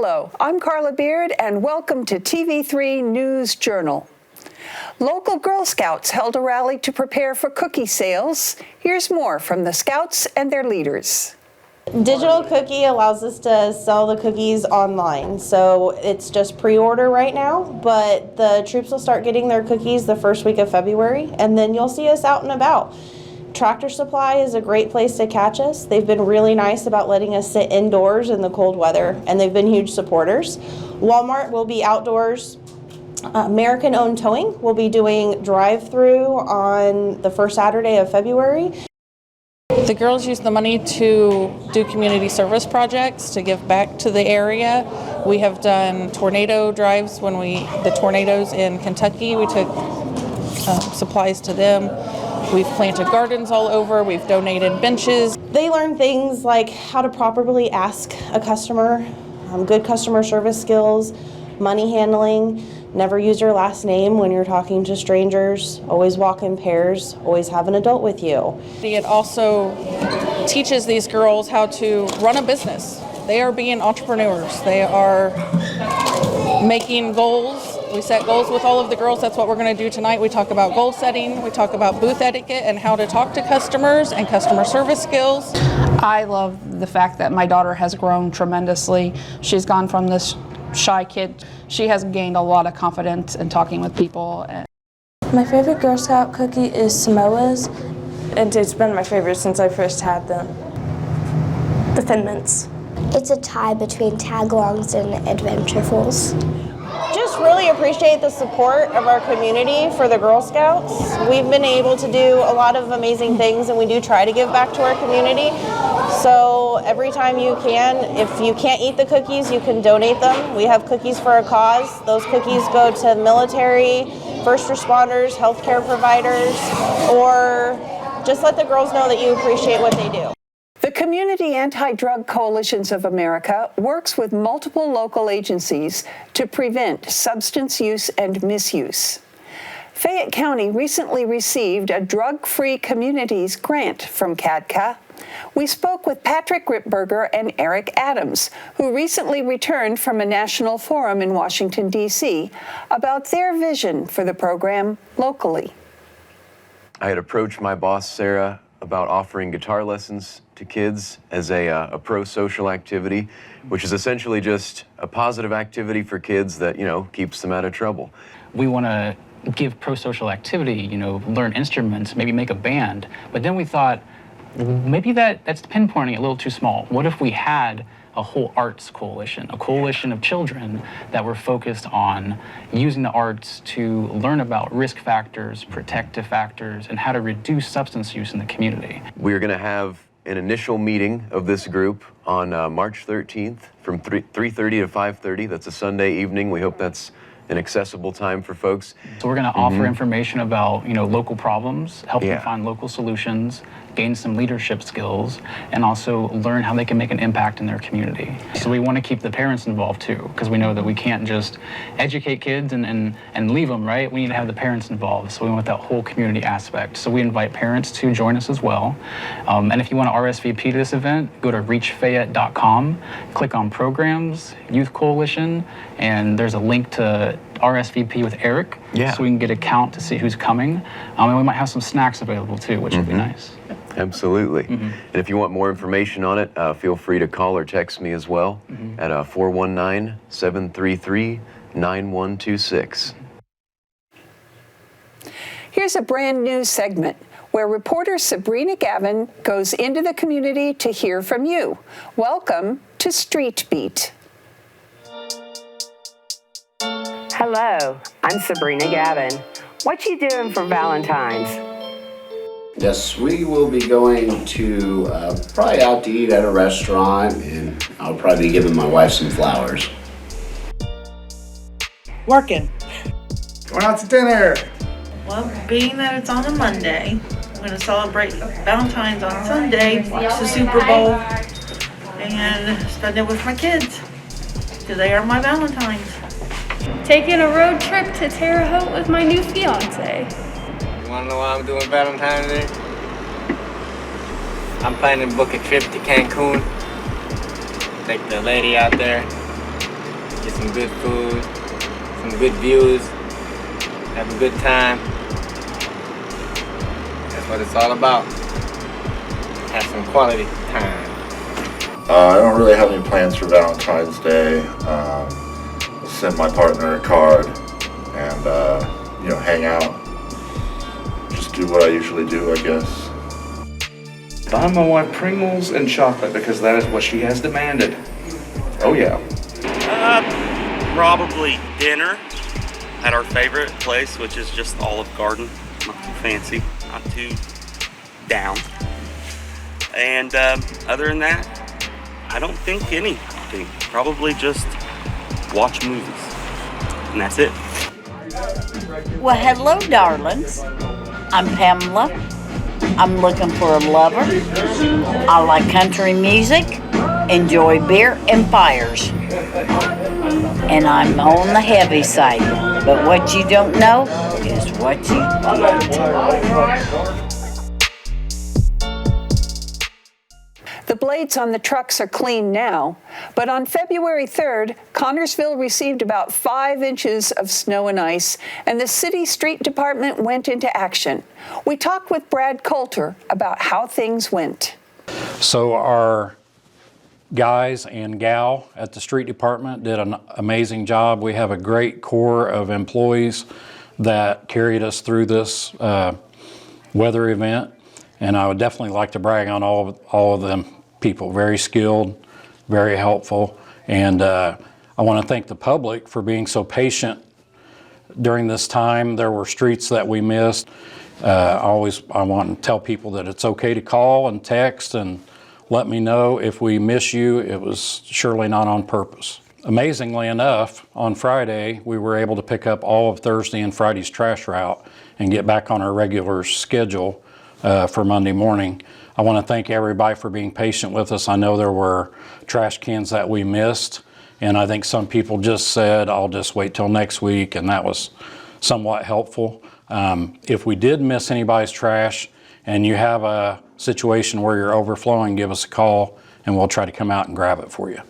Hello, I'm Carla Beard, and welcome to TV3 News Journal. Local Girl Scouts held a rally to prepare for cookie sales. Here's more from the Scouts and their leaders. Digital Cookie allows us to sell the cookies online, so it's just pre-order right now, but the troops will start getting their cookies the first week of February, and then you'll see us out and about. Tractor Supply is a great place to catch us. They've been really nice about letting us sit indoors in the cold weather, and they've been huge supporters. Walmart will be outdoors. American-owned Towing will be doing drive-through on the first Saturday of February. The girls use the money to do community service projects to give back to the area. We have done tornado drives when the tornadoes in Kentucky, we took supplies to them. We've planted gardens all over. We've donated benches. They learn things like how to properly ask a customer, good customer service skills, money handling, never use your last name when you're talking to strangers, always walk in pairs, always have an adult with you. It also teaches these girls how to run a business. They are being entrepreneurs. They are making goals. We set goals with all of the girls. That's what we're going to do tonight. We talk about goal setting. We talk about booth etiquette and how to talk to customers and customer service skills. I love the fact that my daughter has grown tremendously. She's gone from this shy kid. She has gained a lot of confidence in talking with people. My favorite Girl Scout cookie is Samoa's, and it's been my favorite since I first had them. The Thin Mints. It's a tie between Tagalongs and Adventurefuls. Just really appreciate the support of our community for the Girl Scouts. We've been able to do a lot of amazing things, and we do try to give back to our community. So every time you can, if you can't eat the cookies, you can donate them. We have Cookies for a Cause. Those cookies go to military, first responders, healthcare providers, or just let the girls know that you appreciate what they do. The Community AntiDrug Coalitions of America works with multiple local agencies to prevent substance use and misuse. Fayette County recently received a Drug-Free Communities grant from CADCA. We spoke with Patrick Ripberger and Eric Adams, who recently returned from a national forum in Washington, D.C., about their vision for the program locally. I had approached my boss, Sarah, about offering guitar lessons to kids as a pro-social activity, which is essentially just a positive activity for kids that, keeps them out of trouble. We want to give pro-social activity, learn instruments, maybe make a band. But then we thought, maybe that's pinpointing it a little too small. What if we had a whole arts coalition, a coalition of children that were focused on using the arts to learn about risk factors, protective factors, and how to reduce substance use in the community? We are going to have an initial meeting of this group on March 13th from 3:30 to 5:30. That's a Sunday evening. We hope that's an accessible time for folks. So we're going to offer information about, local problems, help them find local solutions, gain some leadership skills, and also learn how they can make an impact in their community. So we want to keep the parents involved too, because we know that we can't just educate kids and leave them, right? We need to have the parents involved, so we want that whole community aspect. So we invite parents to join us as well. And if you want to RSVP to this event, go to reachfayette.com, click on Programs, Youth Coalition, and there's a link to RSVP with Eric, so we can get a count to see who's coming. And we might have some snacks available too, which would be nice. Absolutely. And if you want more information on it, feel free to call or text me as well at 419-733-9126. Here's a brand new segment where reporter Sabrina Gavin goes into the community to hear from you. Welcome to Street Beat. Hello, I'm Sabrina Gavin. What you doing for Valentine's? Yes, we will be going to probably out to eat at a restaurant, and I'll probably be giving my wife some flowers. Working. Going out to dinner. Well, being that it's on a Monday, I'm going to celebrate Valentine's on Sunday, watch the Super Bowl, and spend it with my kids, because they are my Valentines. Taking a road trip to Terre Haute with my new fiance. You wanna know why I'm doing Valentine's Day? I'm planning to book a trip to Cancun. Take the lady out there. get some good food, some good views, have a good time. That's what it's all about. Have some quality time. I don't really have any plans for Valentine's Day. Send my partner a card and, hang out. Just do what I usually do, I guess. Buy my wife Pringles and chocolate because that is what she has demanded. Oh yeah. Probably dinner at our favorite place, which is just Olive Garden. Not too fancy, not too down. And other than that, I don't think anything. Probably just watch movies. And that's it. Well, hello, darlings. I'm Pamela. I'm looking for a lover. I like country music, enjoy beer and fires. And I'm on the heavy side. But what you don't know is what you don't. The blades on the trucks are clean now, but on February 3rd, Connersville received about 5 inches of snow and ice, and the city street department went into action. We talked with Brad Coulter about how things went. So our guys and gal at the street department did an amazing job. We have a great core of employees that carried us through this weather event, and I would definitely like to brag on all of them people. Very skilled, very helpful, and I want to thank the public for being so patient during this time. There were streets that we missed. I want to tell people that it's okay to call and text and let me know if we miss you. It was surely not on purpose. Amazingly enough, on Friday, we were able to pick up all of Thursday and Friday's trash route and get back on our regular schedule for Monday morning. I want to thank everybody for being patient with us. I know there were trash cans that we missed, and I think some people just said, I'll just wait till next week, and that was somewhat helpful. If we did miss anybody's trash and you have a situation where you're overflowing, give us a call and we'll try to come out and grab it for you.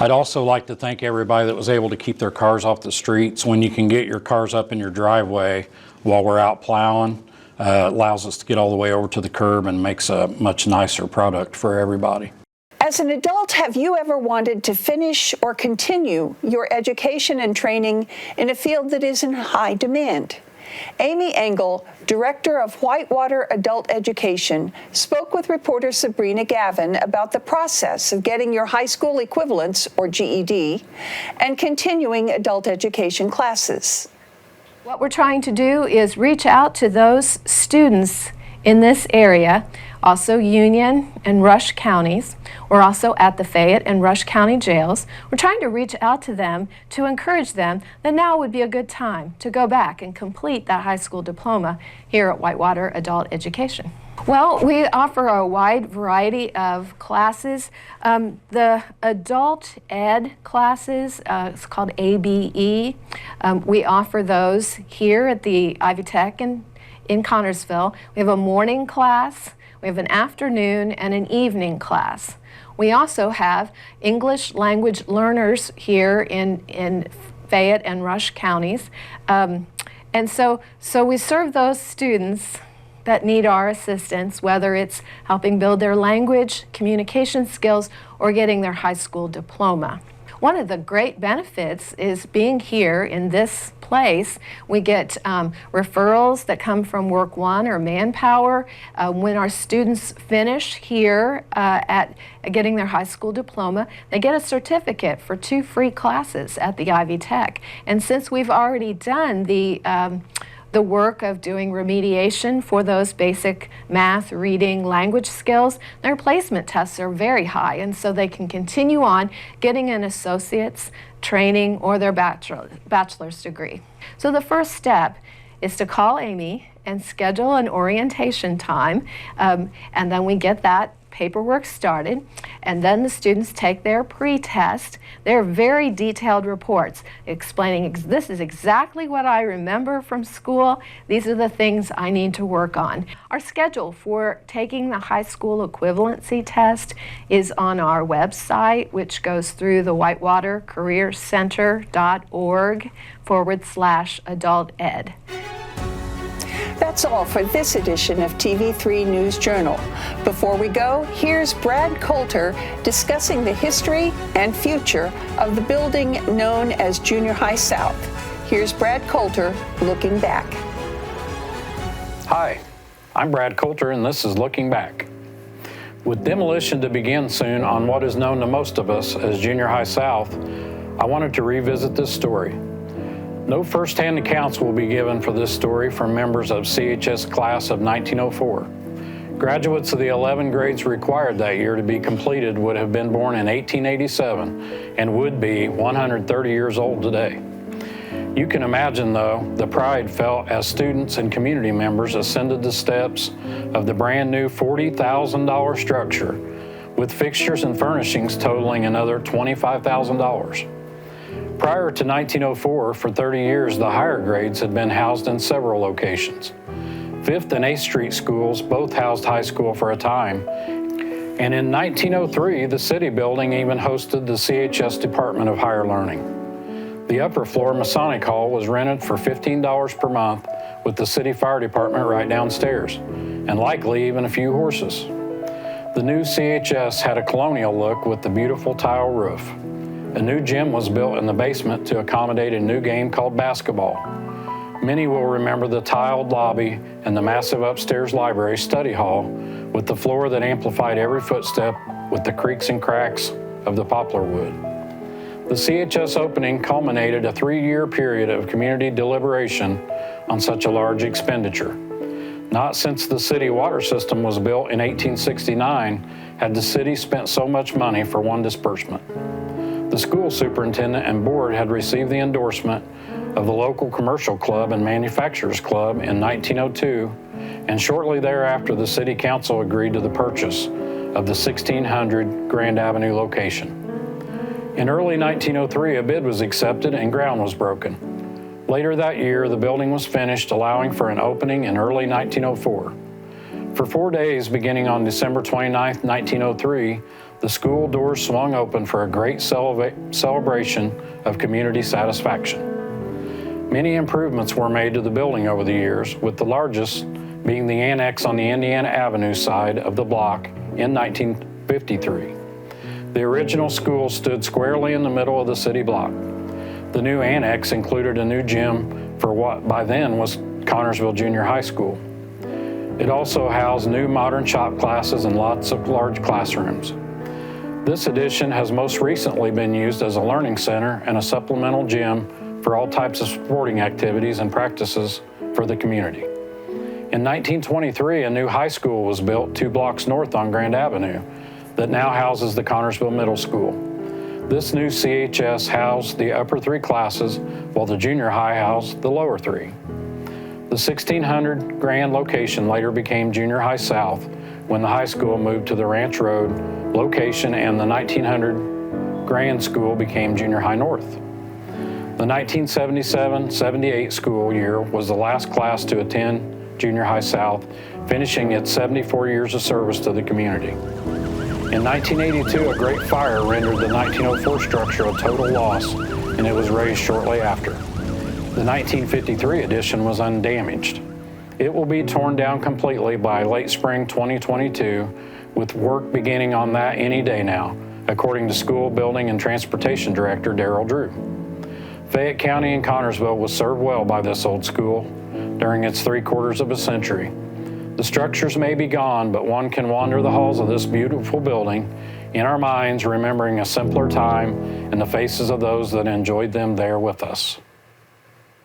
I'd also like to thank everybody that was able to keep their cars off the streets. When you can get your cars up in your driveway while we're out plowing, allows us to get all the way over to the curb and makes a much nicer product for everybody. As an adult, have you ever wanted to finish or continue your education and training in a field that is in high demand? Amy Engel, Director of Whitewater Adult Education, spoke with reporter Sabrina Gavin about the process of getting your high school equivalents, or GED, and continuing adult education classes. What we're trying to do is reach out to those students in this area, also Union and Rush counties. We're also at the Fayette and Rush County jails. We're trying to reach out to them to encourage them that now would be a good time to go back and complete that high school diploma here at Whitewater Adult Education. Well, we offer a wide variety of classes. The adult ed classes, it's called ABE. We offer those here at the Ivy Tech in Connersville. We have a morning class, we have an afternoon and an evening class. We also have English language learners here in Fayette and Rush counties. And so we serve those students that need our assistance, whether it's helping build their language, communication skills, or getting their high school diploma. One of the great benefits is being here in this place. We get referrals that come from Work One or Manpower. When our students finish here at getting their high school diploma, they get a certificate for 2 free classes at the Ivy Tech. And since we've already done the work of doing remediation for those basic math, reading, language skills, their placement tests are very high, and so they can continue on getting an associate's training or their bachelor's degree. So the first step is to call Amy and schedule an orientation time, and then we get that paperwork started, and then the students take their pre-test. They're very detailed reports explaining this is exactly what I remember from school. These are the things I need to work on. Our schedule for taking the high school equivalency test is on our website, which goes through the whitewatercareercenter.org/adult ed. That's all for this edition of TV3 News Journal. Before we go, here's Brad Coulter discussing the history and future of the building known as Junior High South. Here's Brad Coulter looking back. Hi, I'm Brad Coulter, and this is Looking Back. With demolition to begin soon on what is known to most of us as Junior High South, I wanted to revisit this story. No first-hand accounts will be given for this story from members of CHS class of 1904. Graduates of the 11 grades required that year to be completed would have been born in 1887 and would be 130 years old today. You can imagine, though, the pride felt as students and community members ascended the steps of the brand new $40,000 structure with fixtures and furnishings totaling another $25,000. Prior to 1904, for 30 years, the higher grades had been housed in several locations. 5th and 8th Street schools both housed high school for a time, and in 1903, the city building even hosted the CHS Department of Higher Learning. The upper floor Masonic Hall was rented for $15 per month with the city fire department right downstairs, and likely even a few horses. The new CHS had a colonial look with the beautiful tile roof. A new gym was built in the basement to accommodate a new game called basketball. Many will remember the tiled lobby and the massive upstairs library study hall with the floor that amplified every footstep with the creaks and cracks of the poplar wood. The CHS opening culminated a 3-year period of community deliberation on such a large expenditure. Not since the city water system was built in 1869 had the city spent so much money for one disbursement. The school superintendent and board had received the endorsement of the local commercial club and manufacturers club in 1902, and shortly thereafter the city council agreed to the purchase of the 1600 Grand Avenue location. In early 1903, a bid was accepted and ground was broken. Later that year, the building was finished, allowing for an opening in early 1904. For 4 days, beginning on December 29, 1903, the school doors swung open for a great celebration of community satisfaction. Many improvements were made to the building over the years, with the largest being the annex on the Indiana Avenue side of the block in 1953. The original school stood squarely in the middle of the city block. The new annex included a new gym for what by then was Connersville Junior High School. It also housed new modern shop classes and lots of large classrooms. This addition has most recently been used as a learning center and a supplemental gym for all types of sporting activities and practices for the community. In 1923, a new high school was built 2 blocks north on Grand Avenue that now houses the Connersville Middle School. This new CHS housed the upper 3 classes, while the junior high housed the lower 3. The 1600 Grand location later became Junior High South when the high school moved to the Ranch Road location, and the 1900 Grand School became Junior High North. The 1977-78 school year was the last class to attend Junior High South, finishing its 74 years of service to the community. In 1982, a great fire rendered the 1904 structure a total loss, and it was razed shortly after. The 1953 addition was undamaged. It will be torn down completely by late spring 2022, with work beginning on that any day now, according to School Building and Transportation Director Darrell Drew. Fayette County and Connersville was served well by this old school during its 3/4 of a century. The structures may be gone, but one can wander the halls of this beautiful building in our minds, remembering a simpler time and the faces of those that enjoyed them there with us.